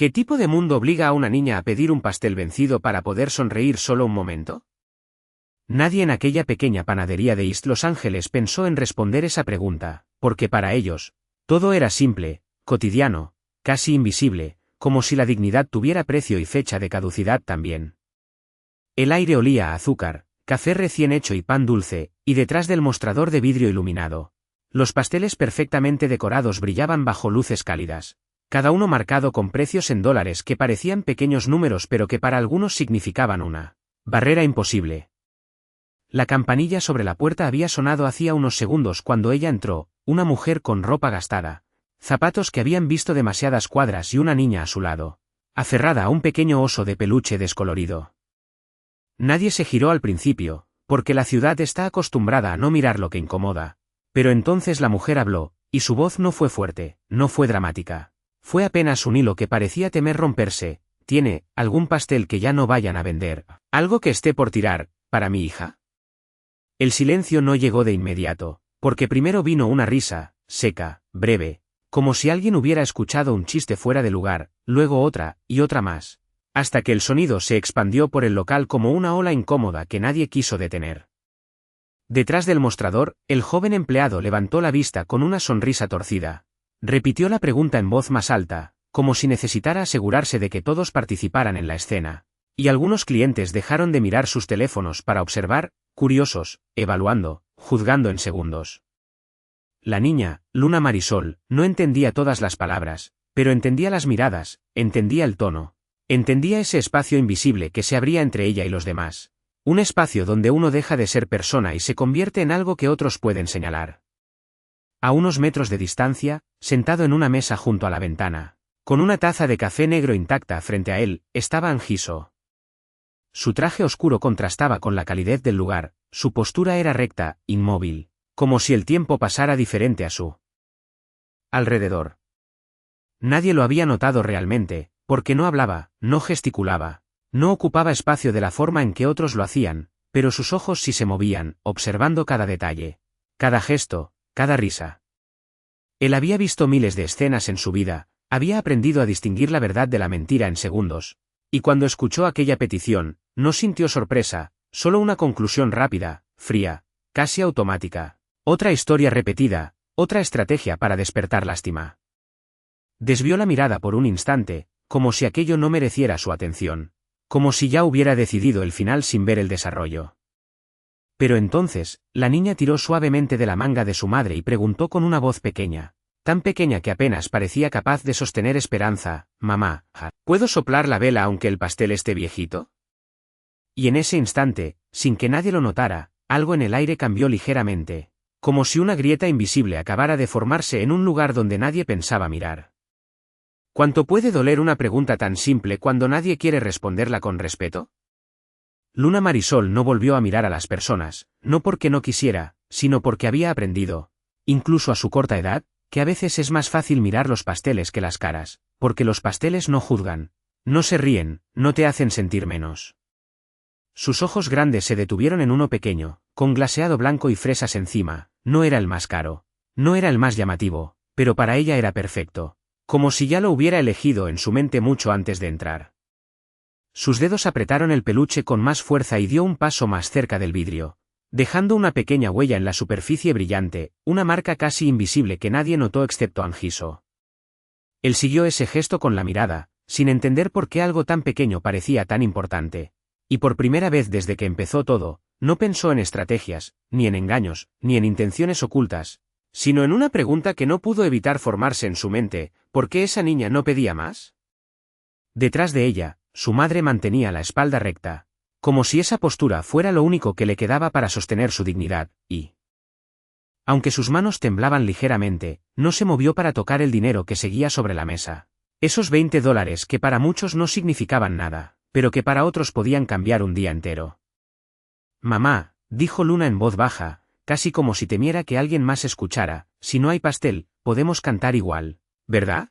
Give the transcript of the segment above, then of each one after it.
¿Qué tipo de mundo obliga a una niña a pedir un pastel vencido para poder sonreír solo un momento? Nadie en aquella pequeña panadería de East Los Ángeles pensó en responder esa pregunta, porque para ellos, todo era simple, cotidiano, casi invisible, como si la dignidad tuviera precio y fecha de caducidad también. El aire olía a azúcar, café recién hecho y pan dulce, y detrás del mostrador de vidrio iluminado, los pasteles perfectamente decorados brillaban bajo luces cálidas, cada uno marcado con precios en dólares que parecían pequeños números pero que para algunos significaban una barrera imposible. La campanilla sobre la puerta había sonado hacía unos segundos cuando ella entró, una mujer con ropa gastada, zapatos que habían visto demasiadas cuadras y una niña a su lado, aferrada a un pequeño oso de peluche descolorido. Nadie se giró al principio, porque la ciudad está acostumbrada a no mirar lo que incomoda, pero entonces la mujer habló, y su voz no fue fuerte, no fue dramática. Fue apenas un hilo que parecía temer romperse. ¿Tiene algún pastel que ya no vayan a vender? ¿Algo que esté por tirar, para mi hija? El silencio no llegó de inmediato, porque primero vino una risa, seca, breve, como si alguien hubiera escuchado un chiste fuera de lugar, luego otra, y otra más, hasta que el sonido se expandió por el local como una ola incómoda que nadie quiso detener. Detrás del mostrador, el joven empleado levantó la vista con una sonrisa torcida. Repitió la pregunta en voz más alta, como si necesitara asegurarse de que todos participaran en la escena, y algunos clientes dejaron de mirar sus teléfonos para observar, curiosos, evaluando, juzgando en segundos. La niña, Luna Marisol, no entendía todas las palabras, pero entendía las miradas, entendía el tono, entendía ese espacio invisible que se abría entre ella y los demás, un espacio donde uno deja de ser persona y se convierte en algo que otros pueden señalar. A unos metros de distancia, sentado en una mesa junto a la ventana, con una taza de café negro intacta frente a él, estaba Angiso. Su traje oscuro contrastaba con la calidez del lugar, su postura era recta, inmóvil, como si el tiempo pasara diferente a su alrededor. Nadie lo había notado realmente, porque no hablaba, no gesticulaba, no ocupaba espacio de la forma en que otros lo hacían, pero sus ojos sí se movían, observando cada detalle, cada gesto, cada risa. Él había visto miles de escenas en su vida, había aprendido a distinguir la verdad de la mentira en segundos, y cuando escuchó aquella petición, no sintió sorpresa, solo una conclusión rápida, fría, casi automática. Otra historia repetida, otra estrategia para despertar lástima. Desvió la mirada por un instante, como si aquello no mereciera su atención, como si ya hubiera decidido el final sin ver el desarrollo. Pero entonces, la niña tiró suavemente de la manga de su madre y preguntó con una voz pequeña, tan pequeña que apenas parecía capaz de sostener esperanza: «Mamá, ¿puedo soplar la vela aunque el pastel esté viejito?» Y en ese instante, sin que nadie lo notara, algo en el aire cambió ligeramente, como si una grieta invisible acabara de formarse en un lugar donde nadie pensaba mirar. ¿Cuánto puede doler una pregunta tan simple cuando nadie quiere responderla con respeto? Luna Marisol no volvió a mirar a las personas, no porque no quisiera, sino porque había aprendido, incluso a su corta edad, que a veces es más fácil mirar los pasteles que las caras, porque los pasteles no juzgan, no se ríen, no te hacen sentir menos. Sus ojos grandes se detuvieron en uno pequeño, con glaseado blanco y fresas encima. No era el más caro, no era el más llamativo, pero para ella era perfecto, como si ya lo hubiera elegido en su mente mucho antes de entrar. Sus dedos apretaron el peluche con más fuerza y dio un paso más cerca del vidrio, dejando una pequeña huella en la superficie brillante, una marca casi invisible que nadie notó excepto Angiso. Él siguió ese gesto con la mirada, sin entender por qué algo tan pequeño parecía tan importante, y por primera vez desde que empezó todo, no pensó en estrategias, ni en engaños, ni en intenciones ocultas, sino en una pregunta que no pudo evitar formarse en su mente: ¿por qué esa niña no pedía más? Detrás de ella, su madre mantenía la espalda recta, como si esa postura fuera lo único que le quedaba para sostener su dignidad, y, aunque sus manos temblaban ligeramente, no se movió para tocar el dinero que seguía sobre la mesa. Esos $20 que para muchos no significaban nada, pero que para otros podían cambiar un día entero. «Mamá», dijo Luna en voz baja, casi como si temiera que alguien más escuchara, «si no hay pastel, podemos cantar igual, ¿verdad?»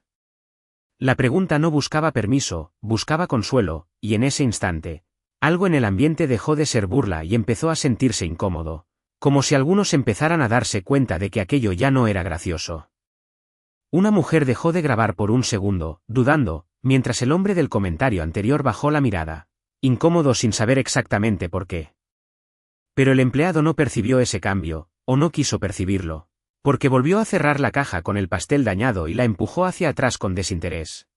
La pregunta no buscaba permiso, buscaba consuelo, y en ese instante, algo en el ambiente dejó de ser burla y empezó a sentirse incómodo, como si algunos empezaran a darse cuenta de que aquello ya no era gracioso. Una mujer dejó de grabar por un segundo, dudando, mientras el hombre del comentario anterior bajó la mirada, incómodo sin saber exactamente por qué. Pero el empleado no percibió ese cambio, o no quiso percibirlo, porque volvió a cerrar la caja con el pastel dañado y la empujó hacia atrás con desinterés.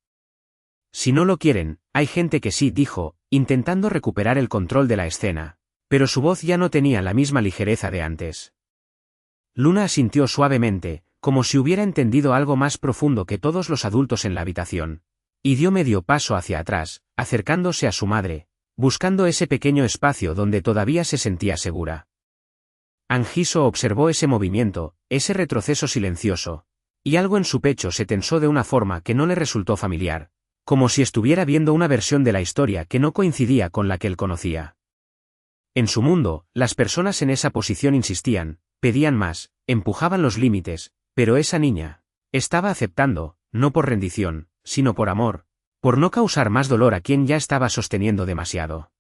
Si no lo quieren, hay gente que sí, dijo, intentando recuperar el control de la escena, pero su voz ya no tenía la misma ligereza de antes. Luna asintió suavemente, como si hubiera entendido algo más profundo que todos los adultos en la habitación, y dio medio paso hacia atrás, acercándose a su madre, buscando ese pequeño espacio donde todavía se sentía segura. Angiso observó ese movimiento, ese retroceso silencioso, y algo en su pecho se tensó de una forma que no le resultó familiar, como si estuviera viendo una versión de la historia que no coincidía con la que él conocía. En su mundo, las personas en esa posición insistían, pedían más, empujaban los límites, pero esa niña estaba aceptando, no por rendición, sino por amor, por no causar más dolor a quien ya estaba sosteniendo demasiado.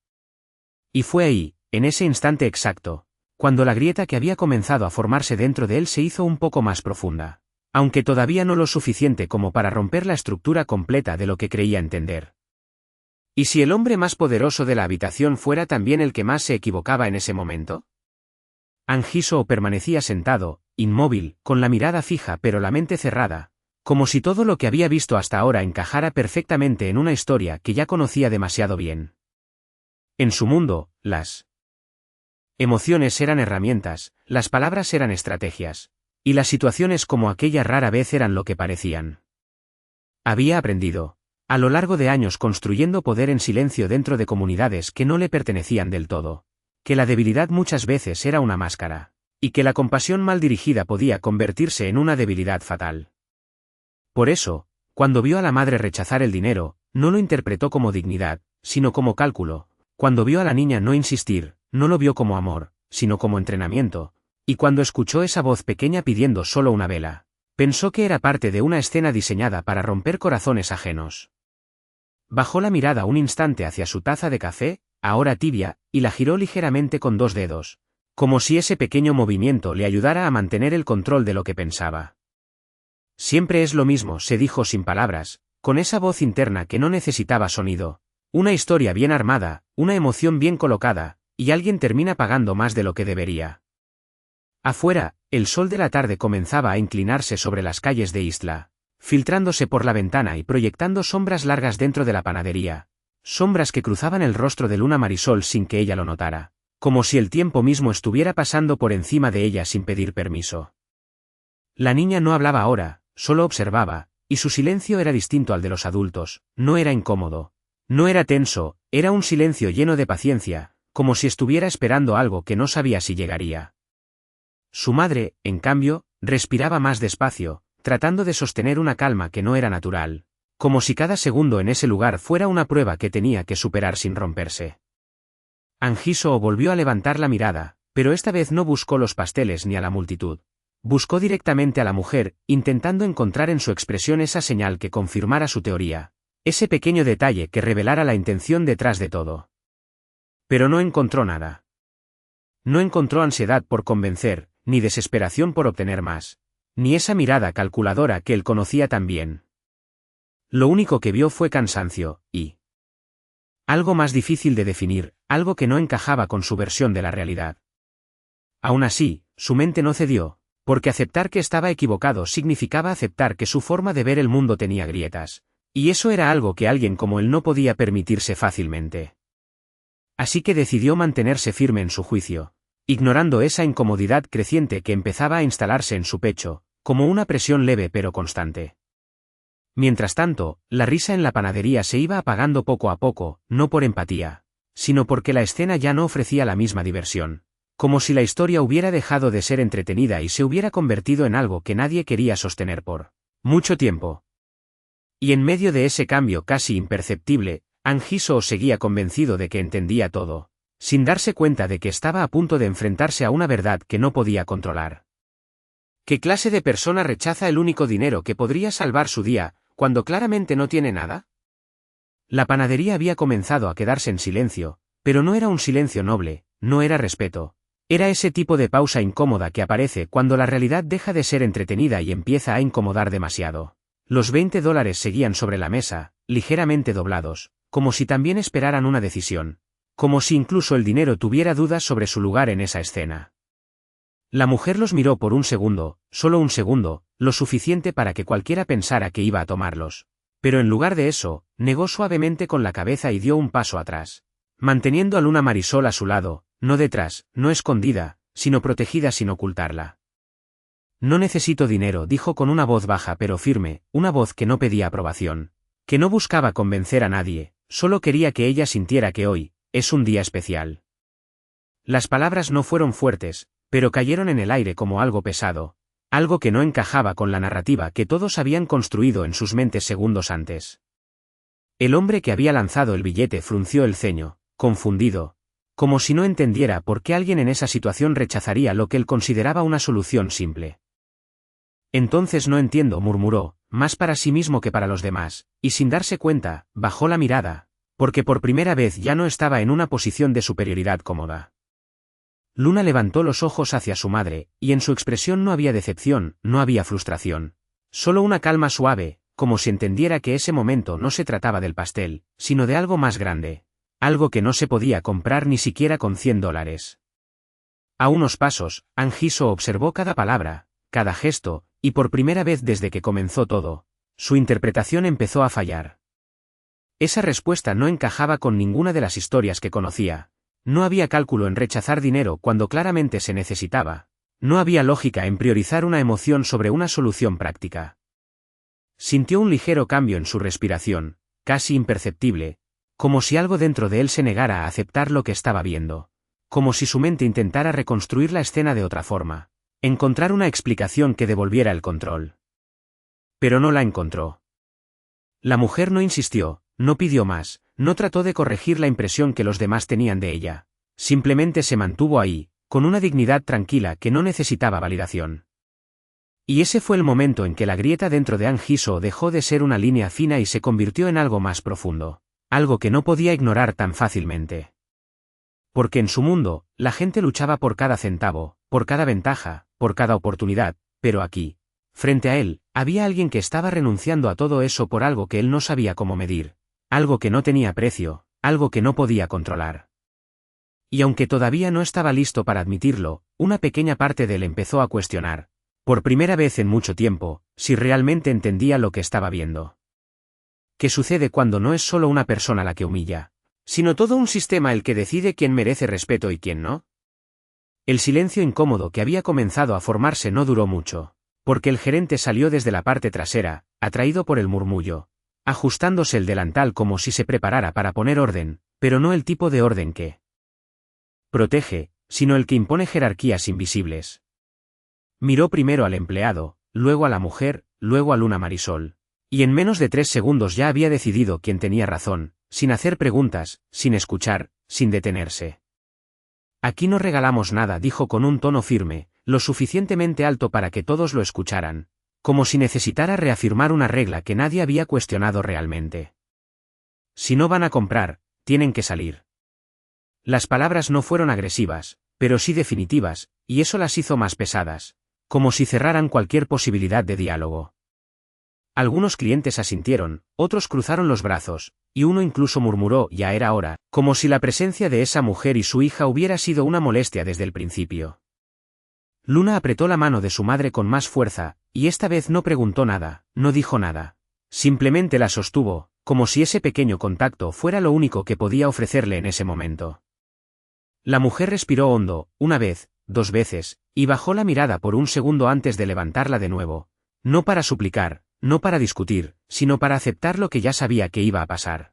Y fue ahí, en ese instante exacto, cuando la grieta que había comenzado a formarse dentro de él se hizo un poco más profunda, aunque todavía no lo suficiente como para romper la estructura completa de lo que creía entender. ¿Y si el hombre más poderoso de la habitación fuera también el que más se equivocaba en ese momento? Angiso permanecía sentado, inmóvil, con la mirada fija pero la mente cerrada, como si todo lo que había visto hasta ahora encajara perfectamente en una historia que ya conocía demasiado bien. En su mundo, las emociones eran herramientas, las palabras eran estrategias, y las situaciones como aquella rara vez eran lo que parecían. Había aprendido, a lo largo de años construyendo poder en silencio dentro de comunidades que no le pertenecían del todo, que la debilidad muchas veces era una máscara, y que la compasión mal dirigida podía convertirse en una debilidad fatal. Por eso, cuando vio a la madre rechazar el dinero, no lo interpretó como dignidad, sino como cálculo, cuando vio a la niña no insistir, no lo vio como amor, sino como entrenamiento, y cuando escuchó esa voz pequeña pidiendo solo una vela, pensó que era parte de una escena diseñada para romper corazones ajenos. Bajó la mirada un instante hacia su taza de café, ahora tibia, y la giró ligeramente con 2 dedos, como si ese pequeño movimiento le ayudara a mantener el control de lo que pensaba. Siempre es lo mismo, se dijo sin palabras, con esa voz interna que no necesitaba sonido. Una historia bien armada, una emoción bien colocada, y alguien termina pagando más de lo que debería. Afuera, el sol de la tarde comenzaba a inclinarse sobre las calles de Isla, filtrándose por la ventana y proyectando sombras largas dentro de la panadería, sombras que cruzaban el rostro de Luna Marisol sin que ella lo notara, como si el tiempo mismo estuviera pasando por encima de ella sin pedir permiso. La niña no hablaba ahora, solo observaba, y su silencio era distinto al de los adultos, no era incómodo, no era tenso, era un silencio lleno de paciencia, como si estuviera esperando algo que no sabía si llegaría. Su madre, en cambio, respiraba más despacio, tratando de sostener una calma que no era natural, como si cada segundo en ese lugar fuera una prueba que tenía que superar sin romperse. Angiso volvió a levantar la mirada, pero esta vez no buscó los pasteles ni a la multitud. Buscó directamente a la mujer, intentando encontrar en su expresión esa señal que confirmara su teoría, ese pequeño detalle que revelara la intención detrás de todo. Pero no encontró nada. No encontró ansiedad por convencer, ni desesperación por obtener más, ni esa mirada calculadora que él conocía tan bien. Lo único que vio fue cansancio, y algo más difícil de definir, algo que no encajaba con su versión de la realidad. Aún así, su mente no cedió, porque aceptar que estaba equivocado significaba aceptar que su forma de ver el mundo tenía grietas, y eso era algo que alguien como él no podía permitirse fácilmente. Así que decidió mantenerse firme en su juicio, ignorando esa incomodidad creciente que empezaba a instalarse en su pecho, como una presión leve pero constante. Mientras tanto, la risa en la panadería se iba apagando poco a poco, no por empatía, sino porque la escena ya no ofrecía la misma diversión, como si la historia hubiera dejado de ser entretenida y se hubiera convertido en algo que nadie quería sostener por mucho tiempo. Y en medio de ese cambio casi imperceptible, Angiso seguía convencido de que entendía todo, sin darse cuenta de que estaba a punto de enfrentarse a una verdad que no podía controlar. ¿Qué clase de persona rechaza el único dinero que podría salvar su día, cuando claramente no tiene nada? La panadería había comenzado a quedarse en silencio, pero no era un silencio noble, no era respeto. Era ese tipo de pausa incómoda que aparece cuando la realidad deja de ser entretenida y empieza a incomodar demasiado. Los $20 seguían sobre la mesa, ligeramente doblados, como si también esperaran una decisión, como si incluso el dinero tuviera dudas sobre su lugar en esa escena. La mujer los miró por un segundo, solo un segundo, lo suficiente para que cualquiera pensara que iba a tomarlos. Pero en lugar de eso, negó suavemente con la cabeza y dio un paso atrás, manteniendo a Luna Marisol a su lado, no detrás, no escondida, sino protegida sin ocultarla. No necesito dinero, dijo con una voz baja pero firme, una voz que no pedía aprobación, que no buscaba convencer a nadie, solo quería que ella sintiera que hoy es un día especial. Las palabras no fueron fuertes, pero cayeron en el aire como algo pesado, algo que no encajaba con la narrativa que todos habían construido en sus mentes segundos antes. El hombre que había lanzado el billete frunció el ceño, confundido, como si no entendiera por qué alguien en esa situación rechazaría lo que él consideraba una solución simple. Entonces no entiendo, murmuró, más para sí mismo que para los demás, y sin darse cuenta, bajó la mirada, porque por primera vez ya no estaba en una posición de superioridad cómoda. Luna levantó los ojos hacia su madre, y en su expresión no había decepción, no había frustración. Solo una calma suave, como si entendiera que ese momento no se trataba del pastel, sino de algo más grande. Algo que no se podía comprar ni siquiera con $100. A unos pasos, Angiso observó cada palabra, cada gesto, y por primera vez desde que comenzó todo, su interpretación empezó a fallar. Esa respuesta no encajaba con ninguna de las historias que conocía. No había cálculo en rechazar dinero cuando claramente se necesitaba. No había lógica en priorizar una emoción sobre una solución práctica. Sintió un ligero cambio en su respiración, casi imperceptible, como si algo dentro de él se negara a aceptar lo que estaba viendo, como si su mente intentara reconstruir la escena de otra forma, encontrar una explicación que devolviera el control. Pero no la encontró. La mujer no insistió, no pidió más, no trató de corregir la impresión que los demás tenían de ella, simplemente se mantuvo ahí, con una dignidad tranquila que no necesitaba validación. Y ese fue el momento en que la grieta dentro de Angiso dejó de ser una línea fina y se convirtió en algo más profundo, algo que no podía ignorar tan fácilmente. Porque en su mundo, la gente luchaba por cada centavo, por cada ventaja, por cada oportunidad, pero aquí, frente a él, había alguien que estaba renunciando a todo eso por algo que él no sabía cómo medir, algo que no tenía precio, algo que no podía controlar. Y aunque todavía no estaba listo para admitirlo, una pequeña parte de él empezó a cuestionar, por primera vez en mucho tiempo, si realmente entendía lo que estaba viendo. ¿Qué sucede cuando no es solo una persona la que humilla, sino todo un sistema el que decide quién merece respeto y quién no? El silencio incómodo que había comenzado a formarse no duró mucho, porque el gerente salió desde la parte trasera, atraído por el murmullo, ajustándose el delantal como si se preparara para poner orden, pero no el tipo de orden que protege, sino el que impone jerarquías invisibles. Miró primero al empleado, luego a la mujer, luego a Luna Marisol, y en menos de 3 segundos ya había decidido quién tenía razón, sin hacer preguntas, sin escuchar, sin detenerse. Aquí no regalamos nada, dijo con un tono firme, lo suficientemente alto para que todos lo escucharan, como si necesitara reafirmar una regla que nadie había cuestionado realmente. Si no van a comprar, tienen que salir. Las palabras no fueron agresivas, pero sí definitivas, y eso las hizo más pesadas, como si cerraran cualquier posibilidad de diálogo. Algunos clientes asintieron, otros cruzaron los brazos, y uno incluso murmuró «ya era hora», como si la presencia de esa mujer y su hija hubiera sido una molestia desde el principio. Luna apretó la mano de su madre con más fuerza, y esta vez no preguntó nada, no dijo nada. Simplemente la sostuvo, como si ese pequeño contacto fuera lo único que podía ofrecerle en ese momento. La mujer respiró hondo, una vez, 2 veces, y bajó la mirada por un segundo antes de levantarla de nuevo, no para suplicar, no para discutir, sino para aceptar lo que ya sabía que iba a pasar.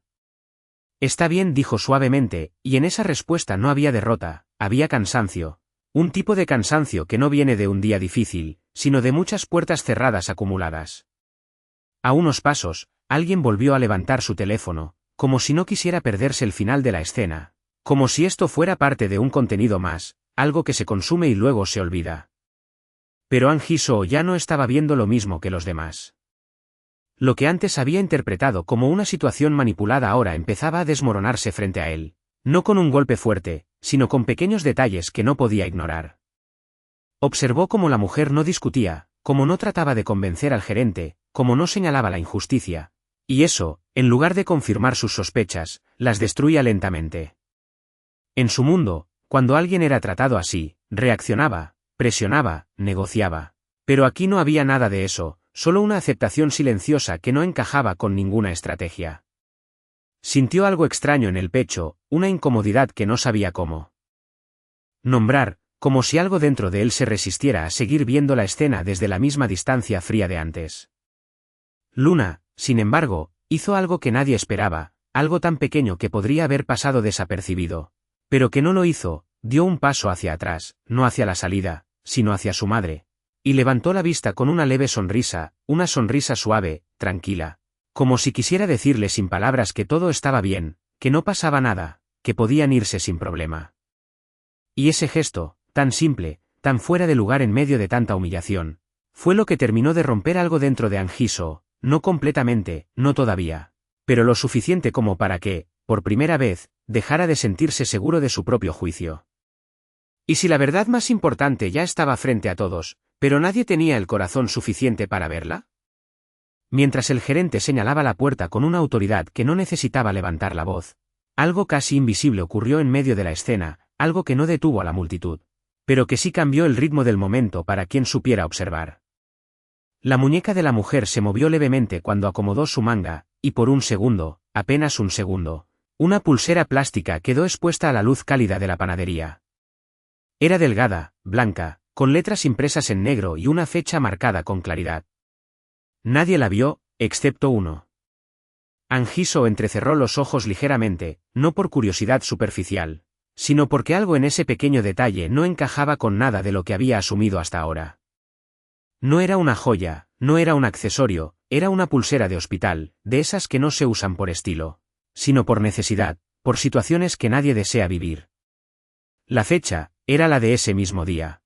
Está bien, dijo suavemente, y en esa respuesta no había derrota, había cansancio, un tipo de cansancio que no viene de un día difícil, sino de muchas puertas cerradas acumuladas. A unos pasos, alguien volvió a levantar su teléfono, como si no quisiera perderse el final de la escena, como si esto fuera parte de un contenido más, algo que se consume y luego se olvida. Pero Angiso ya no estaba viendo lo mismo que los demás. Lo que antes había interpretado como una situación manipulada ahora empezaba a desmoronarse frente a él, no con un golpe fuerte, sino con pequeños detalles que no podía ignorar. Observó cómo la mujer no discutía, cómo no trataba de convencer al gerente, como no señalaba la injusticia. Y eso, en lugar de confirmar sus sospechas, las destruía lentamente. En su mundo, cuando alguien era tratado así, reaccionaba, presionaba, negociaba. Pero aquí no había nada de eso, solo una aceptación silenciosa que no encajaba con ninguna estrategia. Sintió algo extraño en el pecho, una incomodidad que no sabía cómo nombrar, como si algo dentro de él se resistiera a seguir viendo la escena desde la misma distancia fría de antes. Luna, sin embargo, hizo algo que nadie esperaba, algo tan pequeño que podría haber pasado desapercibido. Pero que no lo hizo, dio un paso hacia atrás, no hacia la salida, sino hacia su madre. Y levantó la vista con una leve sonrisa, una sonrisa suave, tranquila. Como si quisiera decirle sin palabras que todo estaba bien, que no pasaba nada, que podían irse sin problema. Y ese gesto, tan simple, tan fuera de lugar en medio de tanta humillación, fue lo que terminó de romper algo dentro de Angiso, no completamente, no todavía, pero lo suficiente como para que, por primera vez, dejara de sentirse seguro de su propio juicio. Y si la verdad más importante ya estaba frente a todos, pero nadie tenía el corazón suficiente para verla? Mientras el gerente señalaba la puerta con una autoridad que no necesitaba levantar la voz, algo casi invisible ocurrió en medio de la escena, algo que no detuvo a la multitud, pero que sí cambió el ritmo del momento para quien supiera observar. La muñeca de la mujer se movió levemente cuando acomodó su manga, y por un segundo, apenas un segundo, una pulsera plástica quedó expuesta a la luz cálida de la panadería. Era delgada, blanca, con letras impresas en negro y una fecha marcada con claridad. Nadie la vio, excepto uno. Angiso entrecerró los ojos ligeramente, no por curiosidad superficial, sino porque algo en ese pequeño detalle no encajaba con nada de lo que había asumido hasta ahora. No era una joya, no era un accesorio, era una pulsera de hospital, de esas que no se usan por estilo, sino por necesidad, por situaciones que nadie desea vivir. La fecha, era la de ese mismo día.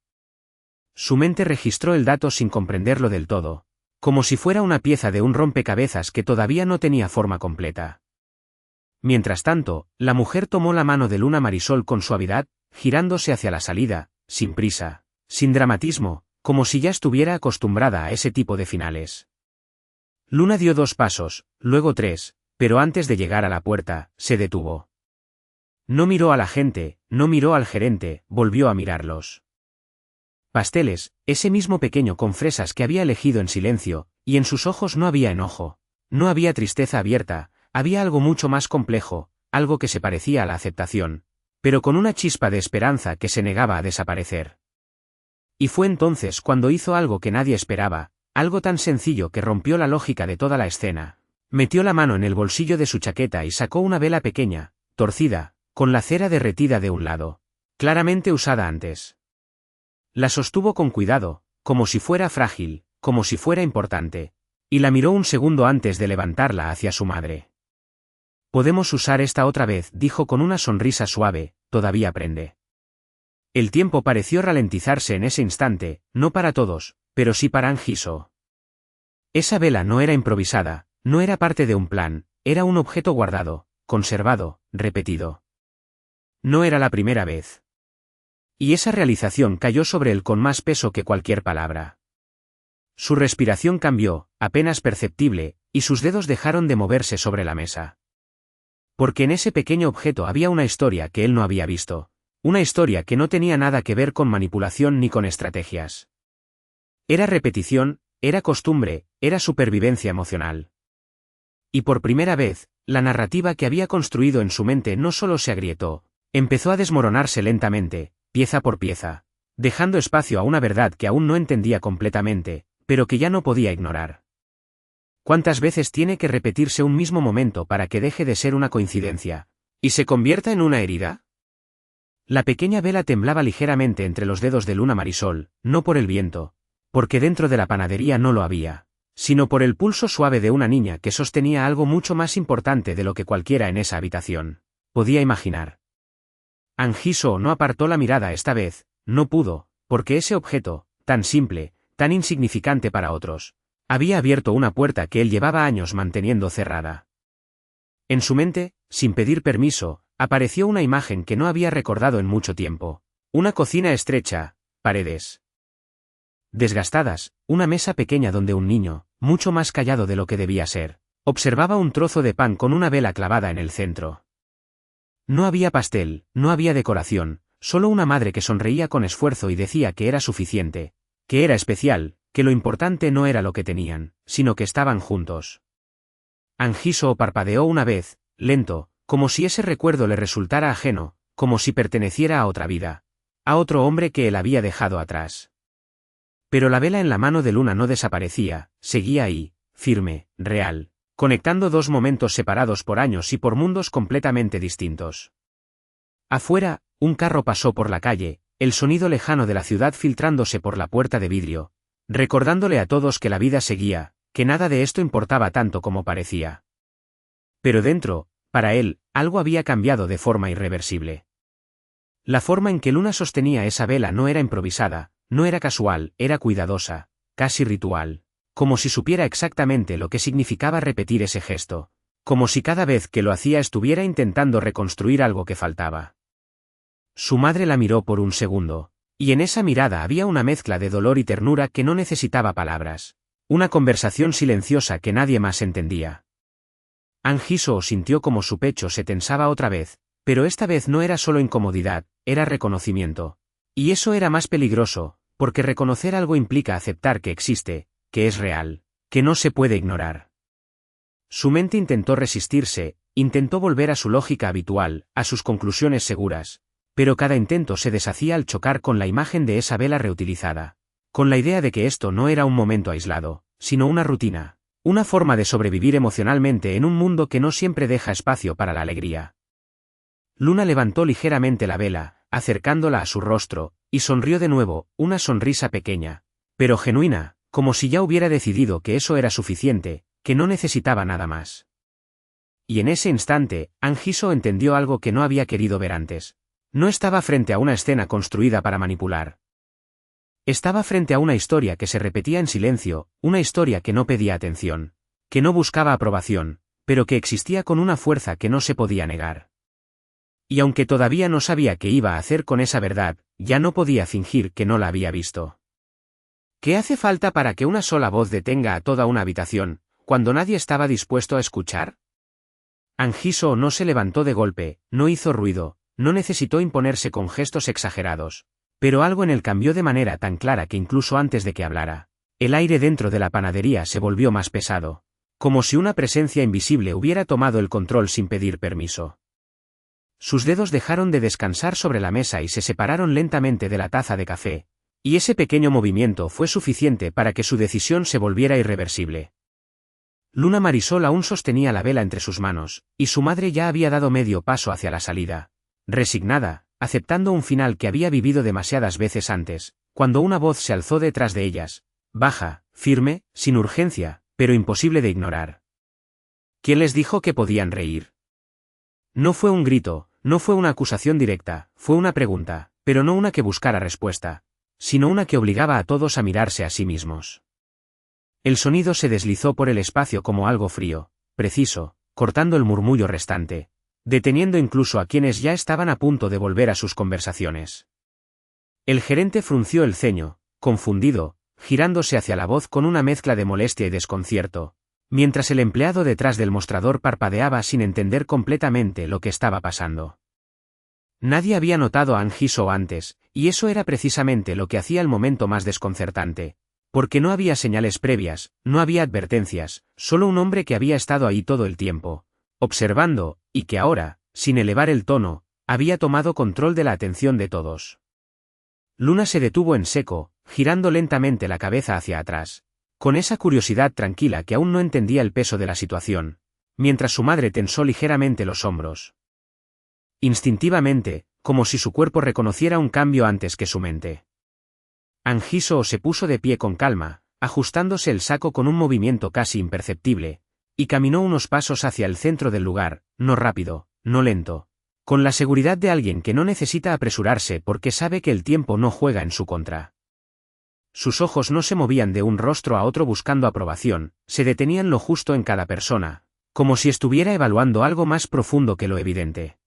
Su mente registró el dato sin comprenderlo del todo, como si fuera una pieza de un rompecabezas que todavía no tenía forma completa. Mientras tanto, la mujer tomó la mano de Luna Marisol con suavidad, girándose hacia la salida, sin prisa, sin dramatismo, como si ya estuviera acostumbrada a ese tipo de finales. Luna dio 2 pasos, luego 3, pero antes de llegar a la puerta, se detuvo. No miró a la gente, no miró al gerente, volvió a mirarlos. Pasteles, ese mismo pequeño con fresas que había elegido en silencio, y en sus ojos no había enojo, no había tristeza abierta, había algo mucho más complejo, algo que se parecía a la aceptación, pero con una chispa de esperanza que se negaba a desaparecer. Y fue entonces cuando hizo algo que nadie esperaba, algo tan sencillo que rompió la lógica de toda la escena. Metió la mano en el bolsillo de su chaqueta y sacó una vela pequeña, torcida, con la cera derretida de un lado, claramente usada antes. La sostuvo con cuidado, como si fuera frágil, como si fuera importante, y la miró un segundo antes de levantarla hacia su madre. «Podemos usar esta otra vez», dijo con una sonrisa suave, «todavía prende». El tiempo pareció ralentizarse en ese instante, no para todos, pero sí para Angiso. Esa vela no era improvisada, no era parte de un plan, era un objeto guardado, conservado, repetido. No era la primera vez. Y esa realización cayó sobre él con más peso que cualquier palabra. Su respiración cambió, apenas perceptible, y sus dedos dejaron de moverse sobre la mesa. Porque en ese pequeño objeto había una historia que él no había visto, una historia que no tenía nada que ver con manipulación ni con estrategias. Era repetición, era costumbre, era supervivencia emocional. Y por primera vez, la narrativa que había construido en su mente no solo se agrietó, empezó a desmoronarse lentamente, pieza por pieza, dejando espacio a una verdad que aún no entendía completamente, pero que ya no podía ignorar. ¿Cuántas veces tiene que repetirse un mismo momento para que deje de ser una coincidencia, y se convierta en una herida? La pequeña vela temblaba ligeramente entre los dedos de Luna Marisol, no por el viento, porque dentro de la panadería no lo había, sino por el pulso suave de una niña que sostenía algo mucho más importante de lo que cualquiera en esa habitación podía imaginar. Angiso no apartó la mirada esta vez, no pudo, porque ese objeto, tan simple, tan insignificante para otros, había abierto una puerta que él llevaba años manteniendo cerrada. En su mente, sin pedir permiso, apareció una imagen que no había recordado en mucho tiempo. Una cocina estrecha, paredes desgastadas, una mesa pequeña donde un niño, mucho más callado de lo que debía ser. Observaba un trozo de pan con una vela clavada en el centro. No había pastel, no había decoración, solo una madre que sonreía con esfuerzo y decía que era suficiente, que era especial, que lo importante no era lo que tenían, sino que estaban juntos. Angiso parpadeó una vez, lento, como si ese recuerdo le resultara ajeno, como si perteneciera a otra vida, a otro hombre que él había dejado atrás. Pero la vela en la mano de Luna no desaparecía, seguía ahí, firme, real, conectando dos momentos separados por años y por mundos completamente distintos. Afuera, un carro pasó por la calle, el sonido lejano de la ciudad filtrándose por la puerta de vidrio, recordándole a todos que la vida seguía, que nada de esto importaba tanto como parecía. Pero dentro, para él, algo había cambiado de forma irreversible. La forma en que Luna sostenía esa vela no era improvisada, no era casual, era cuidadosa, casi ritual, como si supiera exactamente lo que significaba repetir ese gesto, como si cada vez que lo hacía estuviera intentando reconstruir algo que faltaba. Su madre la miró por un segundo, y en esa mirada había una mezcla de dolor y ternura que no necesitaba palabras, una conversación silenciosa que nadie más entendía. Angiso sintió como su pecho se tensaba otra vez, pero esta vez no era solo incomodidad, era reconocimiento. Y eso era más peligroso, porque reconocer algo implica aceptar que existe, que es real, que no se puede ignorar. Su mente intentó resistirse, intentó volver a su lógica habitual, a sus conclusiones seguras, pero cada intento se deshacía al chocar con la imagen de esa vela reutilizada, con la idea de que esto no era un momento aislado, sino una rutina, una forma de sobrevivir emocionalmente en un mundo que no siempre deja espacio para la alegría. Luna levantó ligeramente la vela, acercándola a su rostro, y sonrió de nuevo, una sonrisa pequeña, pero genuina, como si ya hubiera decidido que eso era suficiente, que no necesitaba nada más. Y en ese instante, Angiso entendió algo que no había querido ver antes. No estaba frente a una escena construida para manipular. Estaba frente a una historia que se repetía en silencio, una historia que no pedía atención, que no buscaba aprobación, pero que existía con una fuerza que no se podía negar. Y aunque todavía no sabía qué iba a hacer con esa verdad, ya no podía fingir que no la había visto. ¿Qué hace falta para que una sola voz detenga a toda una habitación, cuando nadie estaba dispuesto a escuchar? Angiso no se levantó de golpe, no hizo ruido, no necesitó imponerse con gestos exagerados, pero algo en él cambió de manera tan clara que incluso antes de que hablara, el aire dentro de la panadería se volvió más pesado, como si una presencia invisible hubiera tomado el control sin pedir permiso. Sus dedos dejaron de descansar sobre la mesa y se separaron lentamente de la taza de café, y ese pequeño movimiento fue suficiente para que su decisión se volviera irreversible. Luna Marisol aún sostenía la vela entre sus manos, y su madre ya había dado medio paso hacia la salida, resignada, aceptando un final que había vivido demasiadas veces antes, cuando una voz se alzó detrás de ellas, baja, firme, sin urgencia, pero imposible de ignorar. ¿Quién les dijo que podían reír? No fue un grito, no fue una acusación directa, fue una pregunta, pero no una que buscara respuesta, sino una que obligaba a todos a mirarse a sí mismos. El sonido se deslizó por el espacio como algo frío, preciso, cortando el murmullo restante, deteniendo incluso a quienes ya estaban a punto de volver a sus conversaciones. El gerente frunció el ceño, confundido, girándose hacia la voz con una mezcla de molestia y desconcierto, mientras el empleado detrás del mostrador parpadeaba sin entender completamente lo que estaba pasando. Nadie había notado a Angiso antes, y eso era precisamente lo que hacía el momento más desconcertante, porque no había señales previas, no había advertencias, solo un hombre que había estado ahí todo el tiempo, observando, y que ahora, sin elevar el tono, había tomado control de la atención de todos. Luna se detuvo en seco, girando lentamente la cabeza hacia atrás, con esa curiosidad tranquila que aún no entendía el peso de la situación, mientras su madre tensó ligeramente los hombros. Instintivamente, como si su cuerpo reconociera un cambio antes que su mente. Angiso se puso de pie con calma, ajustándose el saco con un movimiento casi imperceptible, y caminó unos pasos hacia el centro del lugar, no rápido, no lento, con la seguridad de alguien que no necesita apresurarse porque sabe que el tiempo no juega en su contra. Sus ojos no se movían de un rostro a otro buscando aprobación, se detenían lo justo en cada persona, como si estuviera evaluando algo más profundo que lo evidente.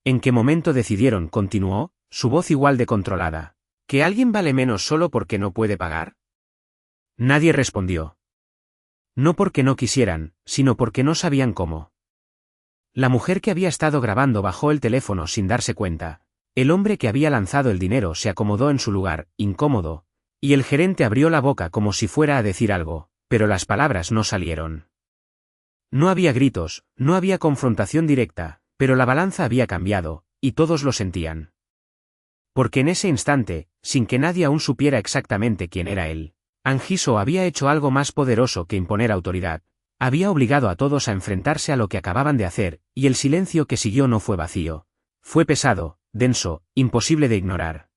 ¿En qué momento decidieron, continuó, su voz igual de controlada, que alguien vale menos solo porque no puede pagar? Nadie respondió. No porque no quisieran, sino porque no sabían cómo. La mujer que había estado grabando bajó el teléfono sin darse cuenta. El hombre que había lanzado el dinero se acomodó en su lugar, incómodo, y el gerente abrió la boca como si fuera a decir algo, pero las palabras no salieron. No había gritos, no había confrontación directa, pero la balanza había cambiado, y todos lo sentían. Porque en ese instante, sin que nadie aún supiera exactamente quién era él, Angiso había hecho algo más poderoso que imponer autoridad. Había obligado a todos a enfrentarse a lo que acababan de hacer, y el silencio que siguió no fue vacío. Fue pesado, denso, imposible de ignorar.